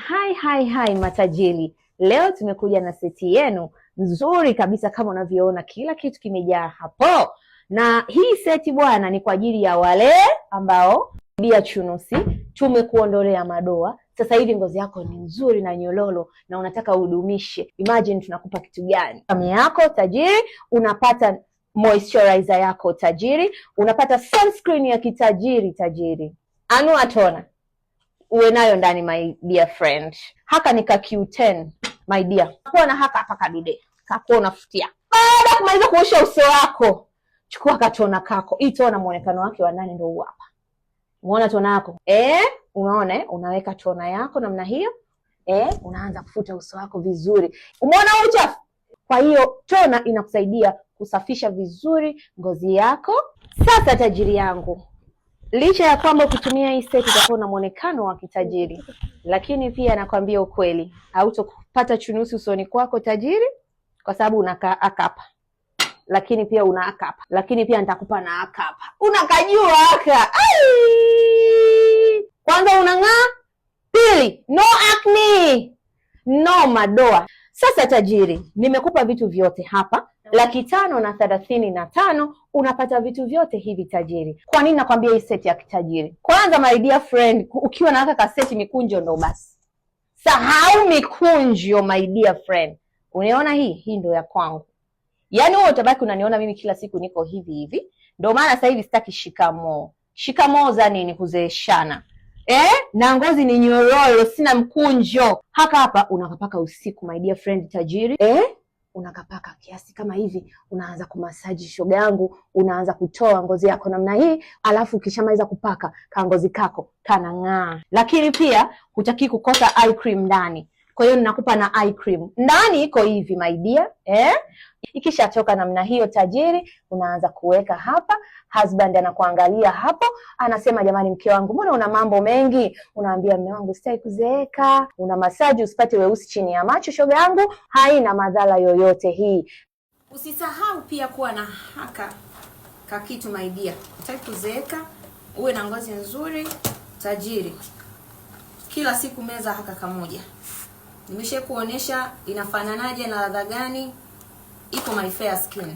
Hai matajiri, leo tumekuja na seti yenu nzuri kabisa. Kama unavyoona kila kitu kimejaa hapo, na hii seti bwana ni kwa ajili ya wale ambao bia chunusi, tumekuondolea madoa. Sasa hivi ngozi yako ni nzuri na nyololo na unataka udumishe. Imagine tunakupa kitu gani? Kami yako tajiri, unapata moisturizer yako tajiri, unapata sunscreen ya kitajiri Anua Tona uwe nayo ndani, my dear friend. Haka ni ka Q10 my dear. Kuwa na haka hapa kadude kako unafutia. Baada kumaliza kuosha uso wako, chukua katona kako. Hii tona muonekano wake wa ndani ndio huu hapa. Umeona tona yako? Unaona unaweka tona yako namna hiyo. Unaanza kufuta uso wako vizuri. Umeona uchafu? Kwa hiyo tona inakusaidia kusafisha vizuri ngozi yako. Sasa tajiri yangu, licha ya kwamba ukitumia hii seti utakuwa na muonekano wa kitajiri, lakini pia nakwambia ukweli, hautopata chunusi usoni kwako tajiri, kwa sababu unakaa akapa. Lakini pia una akapa. Lakini pia nitakupa na akapa. Unakajua aka. Kwanza unang'aa, pili no acne, no madoa. Sasa tajiri, nimekupa vitu vyote hapa. 535,000 unapata vitu vyote hivi tajiri. Kwa nini nakwambia hii seti ya kitajiri? Kwanza my dear friend, ukiwa na haka kaseti mikunjo ndo basi. Sahau mikunjo my dear friend. Unaona hii ndo ya kwangu. Yaani wewe utabaki unaniona mimi kila siku niko hivi. Ndio maana sasa hivi sitaki shikamoo. Shikamoo za nini kuzeeshana? Na ngozi ni nyororo, sina mkunjo. Hapa unakapaka usiku my dear friend tajiri. Unakapaka kiasi kama hivi, unaanza kumasaji shoga yangu, unaanza kutoa ngozi yako namna hii, alafu ukishamaliza kupaka ngozi kako kanang'aa. Lakini pia hutaki kukosa eye cream ndani. Kwa hiyo ninakupa na eye cream. Ndani iko hivi my dear. Ikishatoka namna hiyo tajiri, unaanza kuweka hapa. Husband anakuangalia hapo, anasema jamani mke wangu, mbona una mambo mengi? Unaambia mume wangu sitaki kuzeeka. Una masaji usipate weusi chini ya macho shoga yangu, haina madhara yoyote hii. Usisahau pia kuwa na haka kakitu my dear. Utaki kuzeeka, uwe na ngozi nzuri tajiri. Kila siku meza haka kamoja. Nimesha kuonesha inafananaje na ladha gani. Iko My Fair Skin.